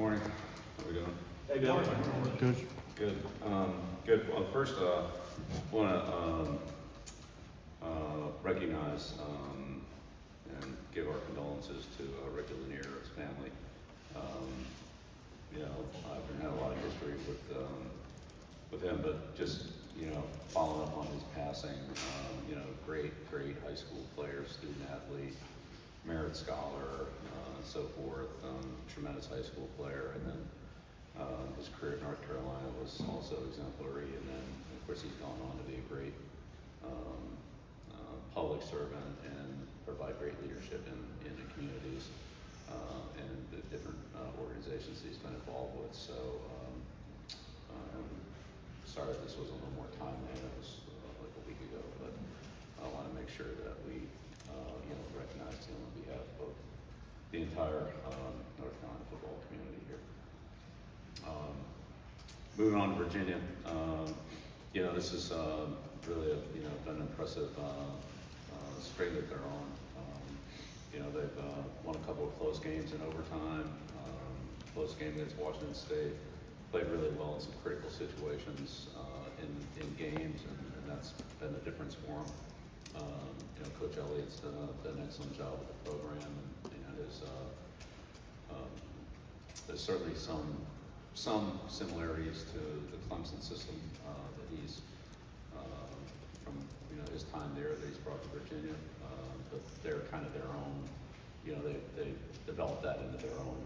Morning. How we doing? Hey, Bill. Coach. Good. Good. Well, first, want to recognize and give our condolences to Rick Lanier's family. I've had a lot of history with him, but just following up on his passing. Great high school player, student athlete, merit scholar, so forth. Tremendous high school player, and then his career at North Carolina was also exemplary. And then, of course, he's gone on to be a great public servant and provide great leadership in the communities and the different organizations he's been involved with. So, sorry if this was a little more timely. It was like a week ago, but I want to make sure that we recognize him on behalf of the entire North Carolina football community here. Moving on to Virginia, this is really been an impressive string that they're on. They've won a couple of close games in overtime, close game against Washington State, played really well in some critical situations in games, and that's been the difference for them. Coach Elliott's done an excellent job with the program, and there's certainly some similarities to the Clemson system that he's from his time there that he's brought to Virginia, but they're kind of their own. They developed that into their own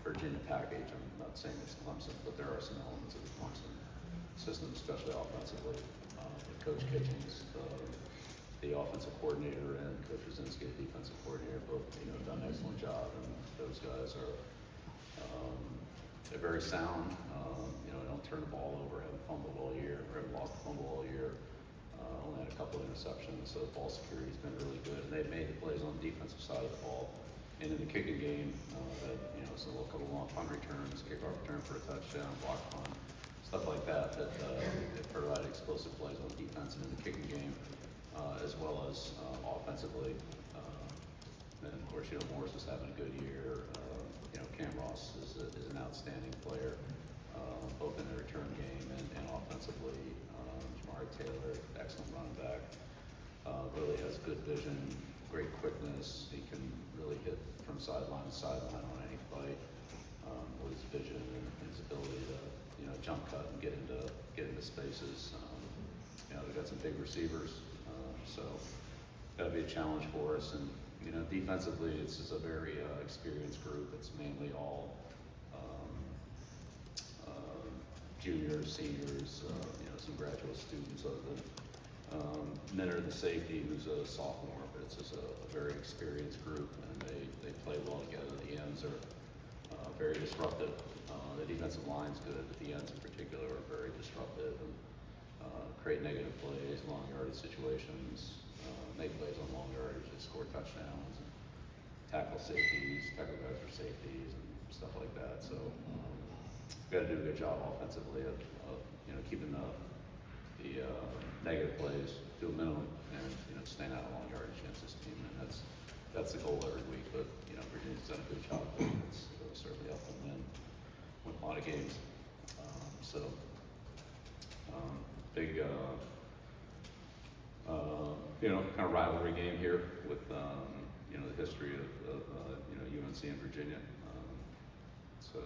Virginia package. I'm not saying it's Clemson, but there are some elements of the Clemson system, especially offensively. Coach Kitchings, the offensive coordinator, and Coach Rosinski, the defensive coordinator, both done an excellent job, and those guys are they're very sound. They don't turn the ball over, haven't fumbled all year, or haven't lost a fumble all year. Only had a couple of interceptions, so ball security's been really good, and they've made the plays on the defensive side of the ball. And in the kicking game, it's a couple of long punt returns, kickoff return for a touchdown, block punt, stuff like that provide explosive plays on defense and in the kicking game, as well as offensively. And of course, Morris is having a good year. Cam Ross is an outstanding player, both in the return game and offensively. Jamari Taylor, excellent running back, really has good vision, great quickness. He can really hit from sideline to sideline on any play with his vision and his ability to jump cut and get into spaces. We've got some big receivers, so that'll be a challenge for us. And defensively, this is a very experienced group. It's mainly all juniors, seniors, some graduate students. Minner, the safety, who's a sophomore, but it's just a very experienced group, and they play well together. The ends are very disruptive. The defensive line's good, but the ends in particular are very disruptive and create negative plays, long yardage situations, make plays on long yardage, they score touchdowns, and tackle guys for safeties, and stuff like that. So we've got to do a good job offensively of keeping the negative plays to a minimum, and staying out of long yardage against this team, and that's the goal every week. But Virginia's done a good job. It's certainly helped them win a lot of games. Big kind of rivalry game here with the history of UNC and Virginia. It's a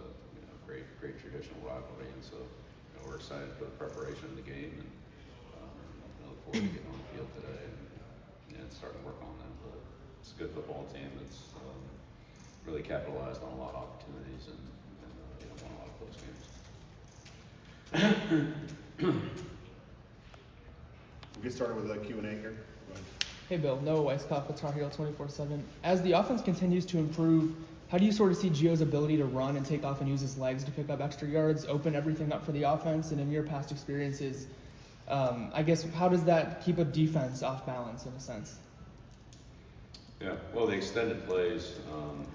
great traditional rivalry, and so we're excited for the preparation of the game, and I look forward to getting on the field today and starting to work on that. But it's a good football team. It's really capitalized on a lot of opportunities and won a lot of close games. We'll get started with the Q&A here. Hey, Bill. Noah Weisskopf with Tar Heel 24/7. As the offense continues to improve, how do you sort of see Gio's ability to run and take off and use his legs to pick up extra yards, open everything up for the offense? And in your past experiences, I guess, how does that keep a defense off balance in a sense? Yeah, well, the extended plays,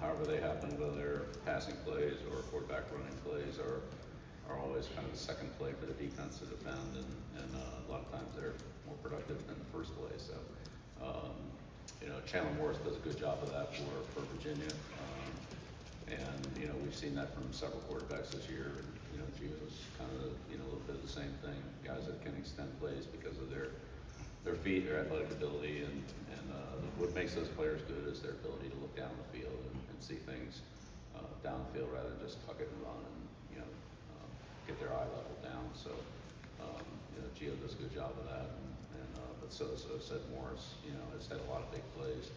however they happen, whether they're passing plays or quarterback running plays, are always kind of the second play for the defense to defend, and a lot of times they're more productive than the first play. So, Chandler Morris does a good job of that for Virginia. And, you know, we've seen that from several quarterbacks this year. And, you know, Gio's kind of, you know, a little bit of the same thing. Guys that can extend plays because of their feet, their athletic ability, and what makes those players good is their ability to look down the field and see things downfield rather than just tuck it and run and, you know, get their eye level down. So, you know, Gio does a good job of that. But so said Morris, you know, has had a lot of big plays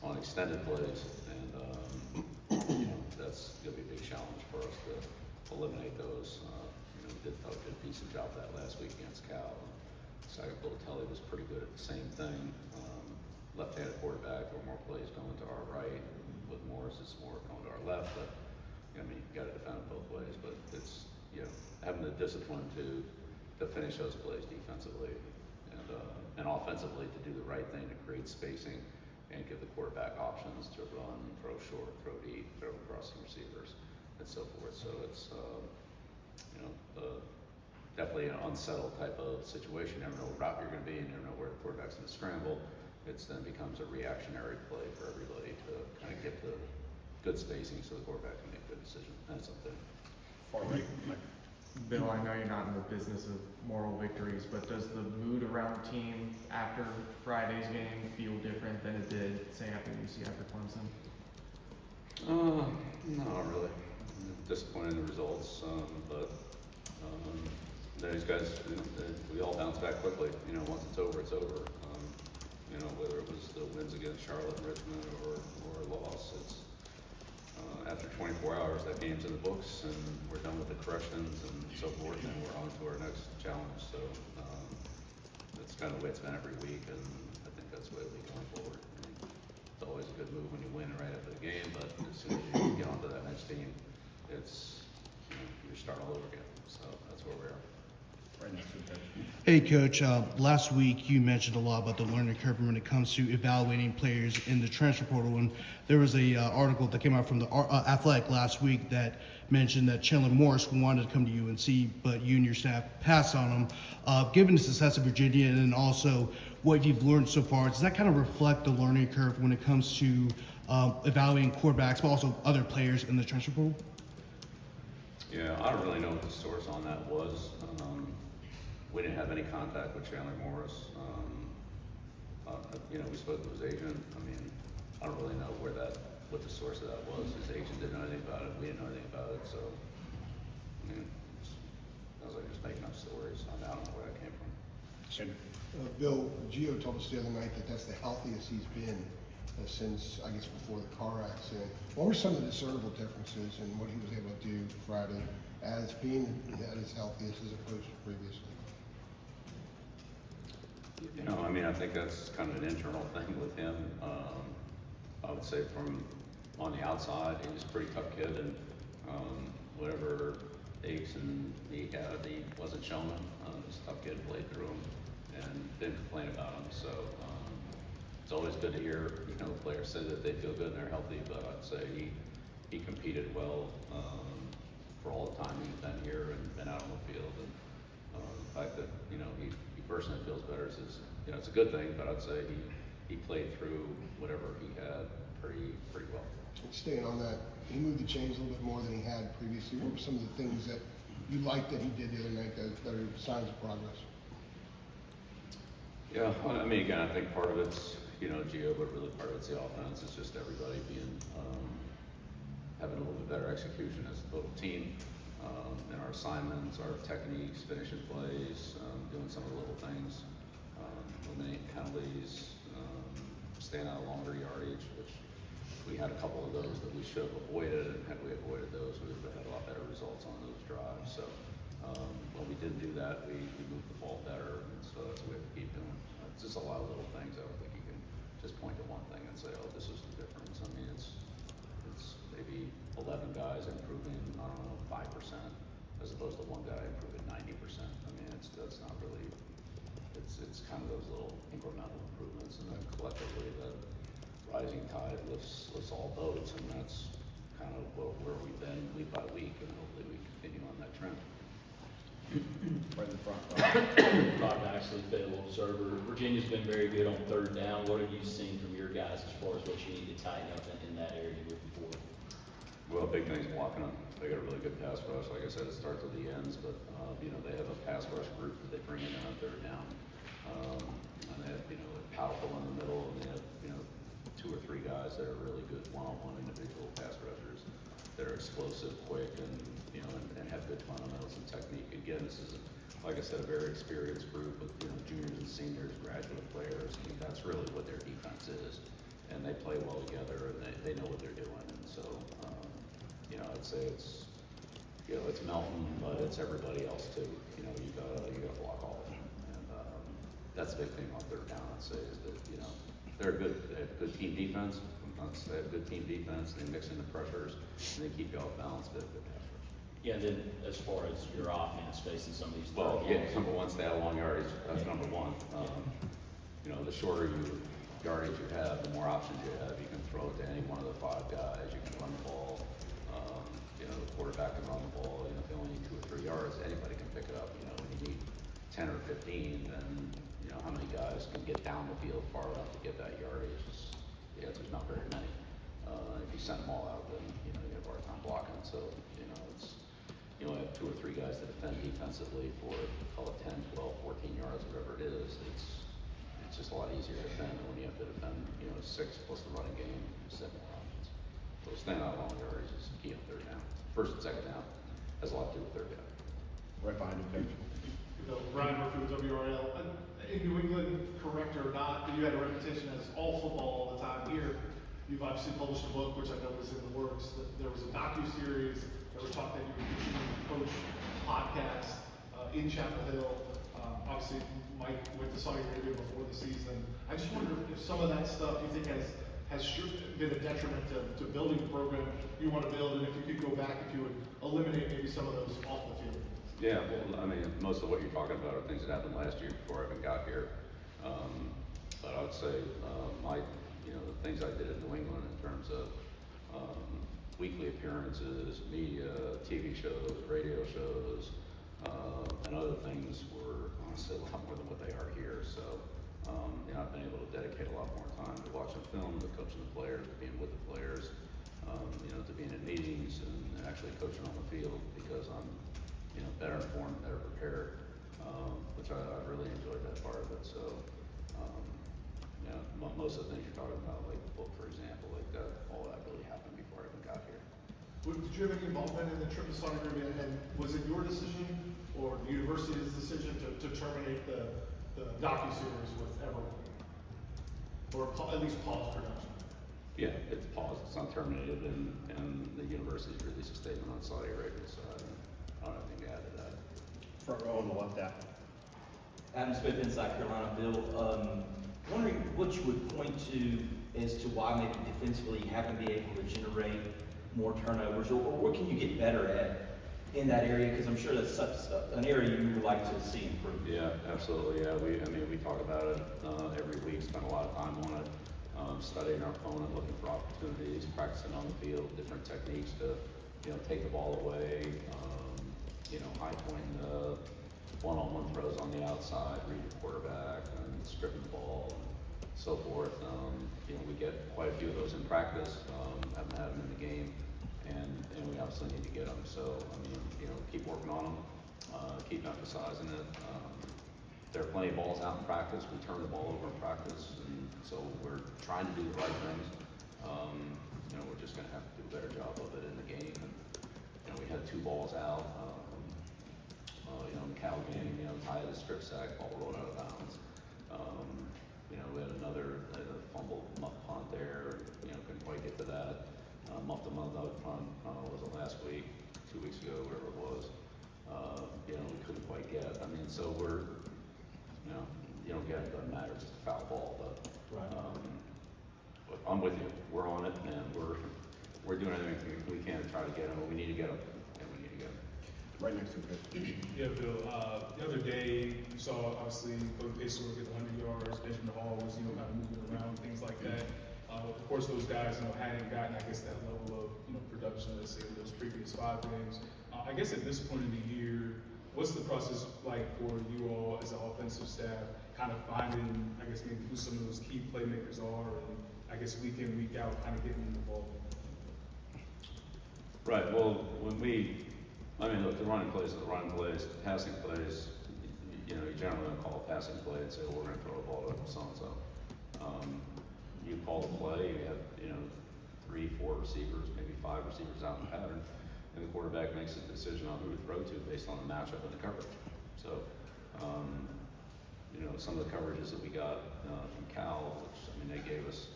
on extended plays, and you know, that's going to be a big challenge for us to eliminate those. You know, we did a good decent job of that last week against Cal. Second Bulatelli was pretty good at the same thing. Left-handed quarterback, or more plays going to our right. With Morris, it's more going to our left. But you know, I mean, you got to defend it both ways. But it's, you know, having the discipline to finish those plays defensively and offensively to do the right thing to create spacing and give the quarterback options to run, throw short, throw deep, throw across the receivers, and so forth. So it's you know, definitely an unsettled type of situation. You never know what route you're going to be, and you never know where the quarterback's going to scramble. It then becomes a reactionary play for everybody to kind of get the good spacing so the quarterback can make a good decision. That's something. Far right. Bill, I know you're not in the business of moral victories, but does the mood around the team after Friday's game feel different than it did, say, after UC after Clemson? No, not really. I'm disappointed in the results, but these guys, you know, we all bounce back quickly. You know, once it's over, it's over. You know, whether it was the wins against Charlotte and Richmond or a loss, it's after 24 hours, that game's in the books, and we're done with the corrections and so forth, and we're on to our next challenge. So that's kind of the way it's been every week, and I think that's the way it'll be going forward. I mean, it's always a good move when you win right after the game, but as soon as you get onto that next team, it's, you know, you're starting all over again. So that's where we are. Right next to the coach. Hey, Coach. Last week you mentioned a lot about the learning curve when it comes to evaluating players in the transfer portal. And there was a article that came out from the Athletic last week that mentioned that Chandler Morris wanted to come to UNC, but you and your staff passed on him. Given the success of Virginia and then also what you've learned so far, does that kind of reflect the learning curve when it comes to evaluating quarterbacks, but also other players in the transfer portal? Yeah, I don't really know what the source on that was. We didn't have any contact with Chandler Morris. You know, we spoke to his agent. I mean, I don't really know what the source of that was. His agent didn't know anything about it. We didn't know anything about it. So, I mean, I was like just making up stories. I don't know where that came from. Bill, Gio told us the other night that that's the healthiest he's been since, I guess, before the car accident. What were some of the discernible differences in what he was able to do Friday as being at his healthiest as opposed to previously? You know, I mean, I think that's kind of an internal thing with him. I would say from on the outside, he was a pretty tough kid, and whatever aches and he had, he wasn't showing them. He's a tough kid, played through them, and didn't complain about them. So it's always good to hear, you know, players say that they feel good and they're healthy. But I'd say he competed well for all the time he's been here and been out on the field. And the fact that, you know, he personally feels better is, you know, it's a good thing. But I'd say he played through whatever he had pretty well. Staying on that, he moved the chains a little bit more than he had previously. What were some of the things that you liked that he did the other night that are signs of progress? Yeah, I mean, again, I think part of it's, you know, Gio, but really part of it's the offense. It's just everybody being having a little bit better execution as a total team in our assignments, our techniques, finishing plays, doing some of the little things, eliminating penalties, staying out of longer yardage, which we had a couple of those that we should have avoided, and had we avoided those, we would have had a lot better results on those drives. So when we didn't do that, we moved the ball better, and so that's what we have to keep doing. It's just a lot of little things. I don't think you can just point to one thing and say, oh, this is the difference. I mean, it's maybe 11 guys improving, I don't know, 5%, as opposed to one guy improving 90%. I mean, that's not really, it's kind of those little incremental improvements, and then collectively the rising tide lifts all boats, and that's kind of where we've been week by week, and hopefully we continue on that trend. Right in the front. Todd Maxley, Fayetteville Observer. Virginia's been very good on third down. What have you seen from your guys as far as what you need to tighten up in that area moving forward? Well, big thing's blocking them. They got a really good pass rush. Like I said, it starts at the ends, but, they have a pass rush group that they bring in on third down. And they have, they're powerful in the middle, and they have, 2 or 3 guys that are really good one-on-one individual pass rushers that are explosive, quick, and, and have good fundamentals and technique. Again, this is, like I said, a very experienced group with, juniors and seniors, graduate players. I mean, that's really what their defense is. And they play well together, and they know what they're doing. And so, I'd say it's, it's Melton, but it's everybody else too. You gotta block all of them. And that's the big thing on third down, I'd say, is that, they have good team defense. They have good team defense. They mix in the pressures, and they keep you off balance. They have good pass rush. Yeah, and then as far as your offense facing some of these. Well, number one, stay out of long yardage. That's number one. The shorter yardage you have, the more options you have. You can throw it to any one of the 5 guys. You can run the ball. The quarterback can run the ball. If you only need 2 or 3 yards, anybody can pick it up. When you need 10 or 15, then how many guys can get down the field far enough to get that yardage? The answer's not very many. If you send them all out, then you have a hard time blocking. So it's you have 2 or 3 guys that defend defensively for call it 10, 12, 14 yards, whatever it is. It's just a lot easier to defend than when you have to defend 6 plus the running game, 7 more options. So staying out of long yardage is key on third down. First and second down has a lot to do with third down. Right behind you, Coach. Brian Murphy with WRL. In New England, correct or not, you had a reputation as all football all the time. Here, you've obviously published a book, which I know was in the works. There was a docu-series. There was talk that you were continuing to coach podcast in Chapel Hill. Obviously, Mike went to Saudi Arabia before the season. I just wonder if some of that stuff you think has been a detriment to building the program you want to build, and if you could go back, if you would eliminate maybe some of those off the field. Yeah, well, I mean, most of what you're talking about are things that happened last year before I even got here. But I would say the things I did in New England in terms of weekly appearances, media, TV shows, radio shows, and other things were honestly a lot more than what they are here. So, I've been able to dedicate a lot more time to watching film, to coaching the players, to being with the players, to being in meetings and actually coaching on the field because I'm better informed, better prepared, which I really enjoyed that part of it. So, most of the things you're talking about, like the book, for example, like that, all that really happened before I even got here. Did you have any involvement in the trip to Saudi Arabia, and was it your decision or the university's decision to terminate the docu-series with everyone? Or at least pause production? Yeah, it's paused, it's not terminated, and the university's released a statement on Saudi Arabia, so I don't have anything to add to that. Front row on the left out. Adam Smith, Inside Carolina. Bill, wondering what you would point to as to why maybe defensively you haven't been able to generate more turnovers, or what can you get better at in that area? Because I'm sure that's an area you would like to see improve. Yeah, absolutely. Yeah, we talk about it every week. Spend a lot of time on it, studying our opponent, looking for opportunities, practicing on the field, different techniques to take the ball away. High point one-on-one throws on the outside, read the quarterback, and stripping the ball, and so forth. We get quite a few of those in practice. Haven't had them in the game, and we obviously need to get them. So keep working on them, keep emphasizing it. There are plenty of balls out in practice. We turn the ball over in practice, and so we're trying to do the right things. We're just going to have to do a better job of it in the game. And we had 2 balls out. In the Cal game, Ty had a strip sack, ball rolled out of bounds. We had another fumble muff punt there. Couldn't quite get to that. Muffed another punt. Was it last week, 2 weeks ago, whatever it was. We couldn't quite get. So we're, you don't get it, doesn't matter. It's just a foul ball, but. Right. But I'm with you. We're on it, and we're doing everything we can to try to get them. But we need to get them, and we need to get them. Right next to the Coach. Yeah, Bill. The other day, you saw obviously Coach Belichick get 100 yards. Benjamin Hall was, kind of moving around, things like that. Of course, those guys, hadn't gotten, I guess, that level of, production, let's say, those previous 5 games. I guess at this point in the year, what's the process like for you all as an offensive staff, kind of finding, I guess, maybe who some of those key playmakers are, and I guess week in, week out, kind of getting them the ball? Right, well, look, the running plays are the running plays, the passing plays, you generally don't call a passing play and say, well, we're gonna throw a ball to so-and-so. You call the play, you have, 3, 4 receivers, maybe 5 receivers out in pattern, and the quarterback makes a decision on who to throw to based on the matchup and the coverage. So, some of the coverages that we got from Cal, which, they gave us,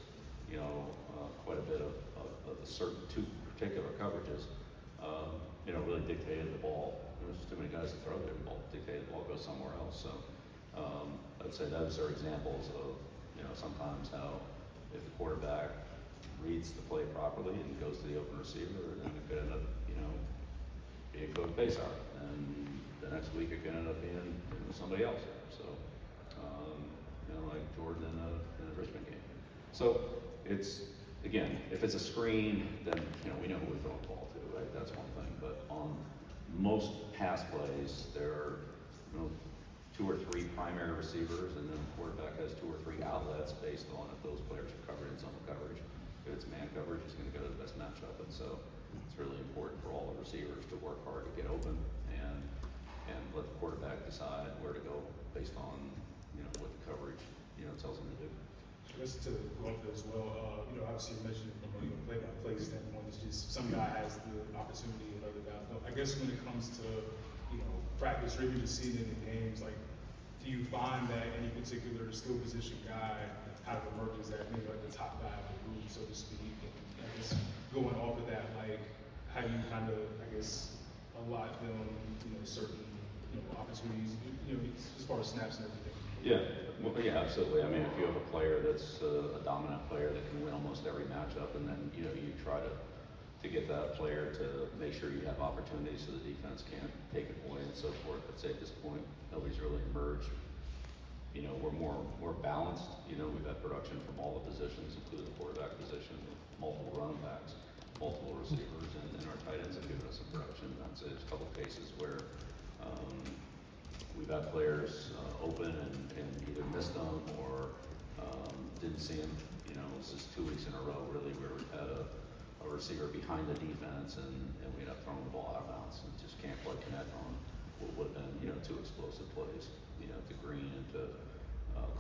quite a bit of the certain 2 particular coverages, really dictated the ball. There was just too many guys to throw there, the ball dictated the ball goes somewhere else. So, I'd say those are examples of, sometimes how if the quarterback reads the play properly and goes to the open receiver, then it could end up, being Coach Belichick, and the next week it could end up being somebody else. So, like Jordan in the Richmond game. So it's, again, if it's a screen, then we know who we're throwing the ball to, right? That's one thing. But on most pass plays, there are 2 or 3 primary receivers, and then the quarterback has 2 or 3 outlets based on if those players are covered in zone coverage. If it's man coverage, he's going to go to the best matchup, and so it's really important for all the receivers to work hard to get open and let the quarterback decide where to go based on what the coverage tells him to do. Listen to the golf as well. Obviously you mentioned from a play-by-play standpoint, it's just some guy has the opportunity and other guys don't. I guess when it comes to practice or even just seeing it in games, like, do you find that any particular skill position guy kind of emerges at maybe like the top guy of the group, so to speak? And I guess going off of that, like, how do you kind of, allot them, certain, opportunities, as far as snaps and everything? Yeah, well, yeah, absolutely. If you have a player that's a dominant player that can win almost every matchup, and then you try to get that player to make sure you have opportunities so the defense can't take it away and so forth. I'd say at this point, nobody's really emerged. We're more balanced. We've had production from all the positions, including the quarterback position, with multiple running backs, multiple receivers, and our tight ends have given us some production. I'd say there's a couple cases where we've had players open and either missed them or didn't see them. This is 2 weeks in a row really where we've had a receiver behind the defense and we end up throwing the ball out of bounds and just can't quite connect on what would have been 2 explosive plays, to Green and to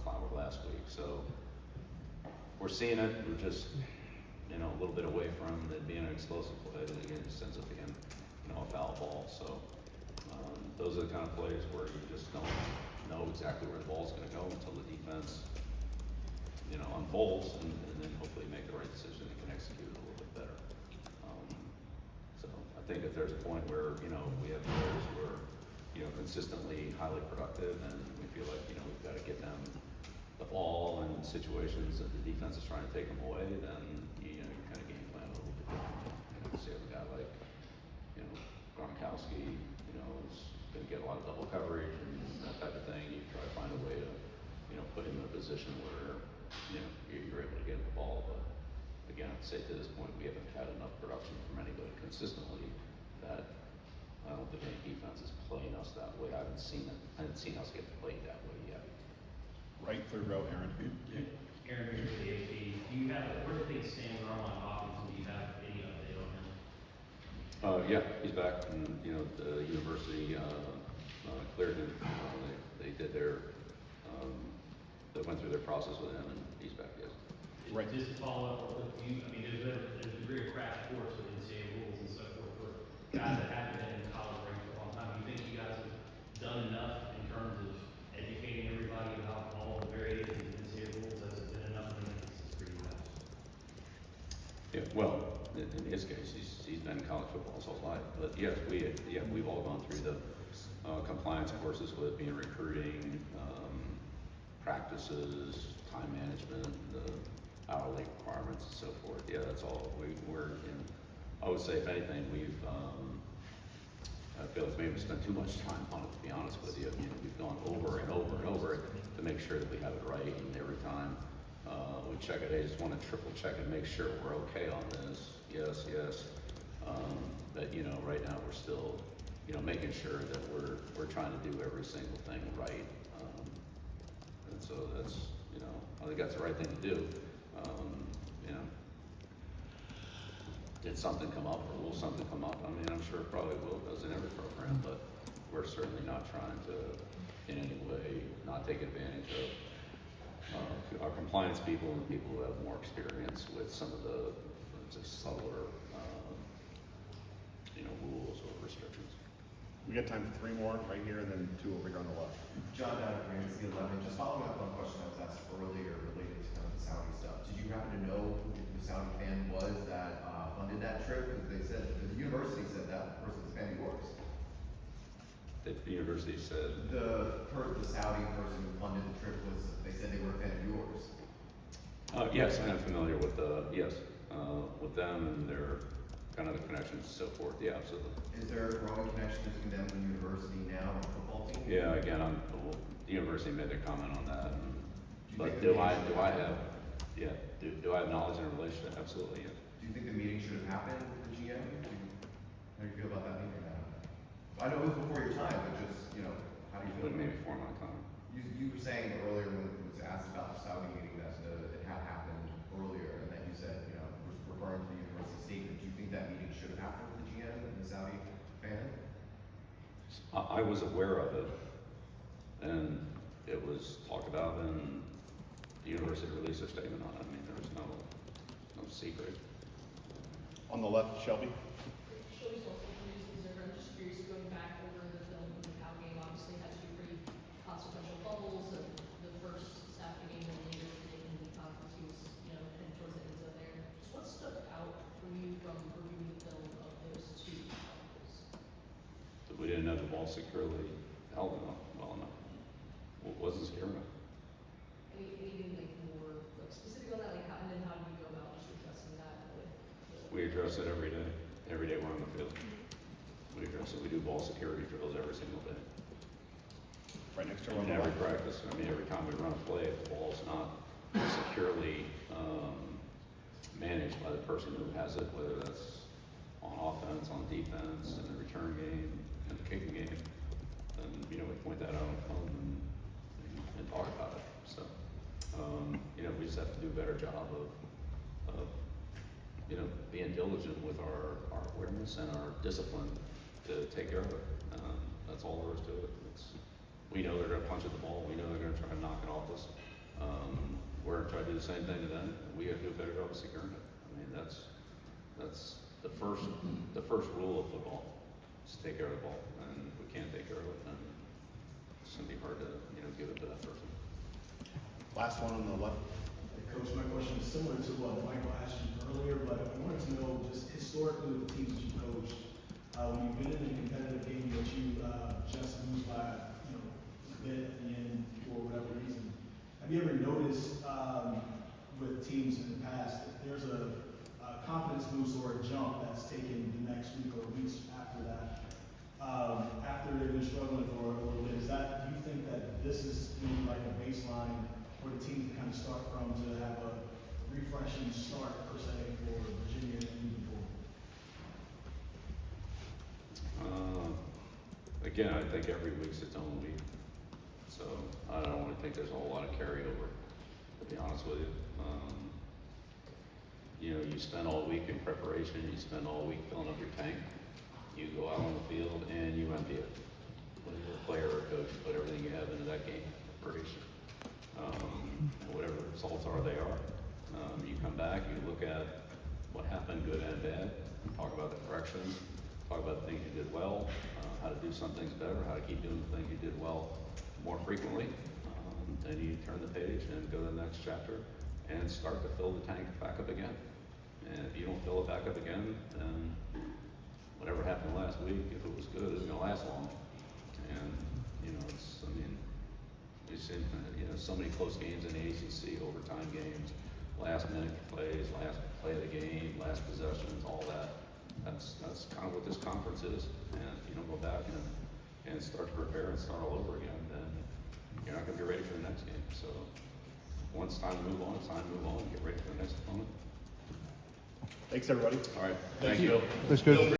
Clower last week. So we're seeing it. We're just a little bit away from it being an explosive play, and again, it just ends up being a foul ball. So those are the kind of plays where you just don't know exactly where the ball's going to go until the defense, unfolds, and then hopefully make the right decision and can execute it a little bit better. So I think if there's a point where we have players who are consistently highly productive, and we feel like we've got to get them the ball in situations that the defense is trying to take them away, then you kind of game plan a little bit differently. So you have a guy like Gronkowski, is going to get a lot of double coverage and that type of thing. You try to find a way to, put him in a position where, you're able to get him the ball. But again, I'd say to this point, we haven't had enough production from anybody consistently that I don't think any defense is playing us that way. I haven't seen us get played that way yet. Right, third row, Aaron. Aaron, here for the AP. Do you have, where do things stand with Armand Hawkins? Do you have any update on him? Yeah, he's back, and the university cleared him. They did their, they went through their process with him, and he's back. Yes. Right. Just to follow up with you, there's a degree of crash course with NCAA rules and so forth for guys that haven't been in the college ranks for a long time. Do you think you guys have done enough in terms of educating everybody about all the various NCAA rules? Has it been enough of an emphasis for you guys? Yeah, well, in his case, he's been in college football his whole life. But yes, we've all gone through the compliance courses, whether it be in recruiting, practices, time management, the hourly requirements, and so forth. Yeah, that's all. We're in. I would say, if anything, I feel like maybe we spent too much time on it. To be honest with you, we've gone over and over and over it to make sure that we have it right, and every time. We check it. I just want to triple check and make sure we're okay on this. Yes. But right now we're still, making sure that we're trying to do every single thing right. And so that's, I think that's the right thing to do. did something come up, or will something come up? I mean, I'm sure it probably will, it does in every program, but we're certainly not trying to, in any way, not take advantage of our compliance people and people who have more experience with some of the just subtler, rules or restrictions. We got time for 3 more right here, and then 2 over here on the left. John down at Grants, the 11. Just following up on a question I was asked earlier related to kind of the Saudi stuff. Did you happen to know who the Saudi fan was that funded that trip? Because they said, the university said that person's a fan of yours. The university said, The Saudi person who funded the trip was, they said they were a fan of yours. yes, I am familiar with with them and their kind of the connections and so forth. Yeah, absolutely. Is there a growing connection between them and the university now and the football team? Yeah, again, the university made their comment on that. But Do do I have knowledge in relation to? Absolutely, yeah. Do you think the meeting should have happened with the GM? How do you feel about that meeting now? I know it was before your time, but just, how do you feel? Maybe before my time. You were saying earlier when it was asked about the Saudi meeting that it had happened earlier, and that you said, referring to the university statement. Do you think that meeting should have happened with the GM and the Saudi fan? I was aware of it, and it was talked about, and the university released a statement on it. I mean, there was no secret. On the left, Shelby. Shelby Social News Observer. I'm just curious, going back over the film from the Cal game, obviously had 2 pretty consequential fumbles, and the first Saturday game and later in the conference, he was, heading towards the end zone there. Just what stuck out for you from reviewing the film of those 2 fumbles? That we didn't have the ball securely held enough, well enough. What wasn't secure enough? Anything more specific on that? And then how do you go about just addressing that with We address it every day. Every day we're on the field. We address it. We do ball security drills every single day. Right next to her on In the every left. practice. I mean, every time we run a play, if the ball's not securely managed by the person who has it, whether that's on offense, on defense, in the return game, in the kicking game, then we point that out on the phone and talk about it. So we just have to do a better job of being diligent with our awareness and our discipline to take care of it. That's all there is to it. We know they're going to punch at the ball. We know they're going to try to knock it off us. We're going to try to do the same thing to them. We have to do a better job of securing it. I mean, that's the first rule of football is to take care of the ball. And if we can't take care of it, then it's going to be hard to give it to that person. Last one on the left. Coach, my question is similar to what Michael asked you earlier, but I wanted to know just historically with the teams you coached, when you've been in a competitive game that you just lose by a bit at the end for whatever reason, have you ever noticed with teams in the past if there's a confidence boost or a jump that's taken the next week or weeks after that, after they've been struggling for a little bit? Do you think that this is maybe like a baseline for the team to kind of start from, to have a refreshing start per se for Virginia and moving forward? Again, I think every week's its own week, so I don't really think there's a whole lot of carryover, to be honest with you. You spend all week in preparation, you spend all week filling up your tank, you go out on the field and you empty it. Whether you're a player or a coach, you put everything you have into that game, preparation. Whatever the results are, they are. You come back, you look at what happened, good and bad, talk about the corrections, talk about the things you did well, how to do some things better, how to keep doing the things you did well more frequently. Then you turn the page and go to the next chapter and start to fill the tank back up again. And if you don't fill it back up again, then whatever happened last week, if it was good, isn't going to last long. And, we've seen, so many close games in the ACC, overtime games, last minute plays, last play of the game, last possessions, all that. That's kind of what this conference is. And if you don't go back and start to prepare and start all over again, then you're not going to be ready for the next game. So once it's time to move on, it's time to move on and get ready for the next opponent. Thanks, everybody. All right. Thank you. Let's go.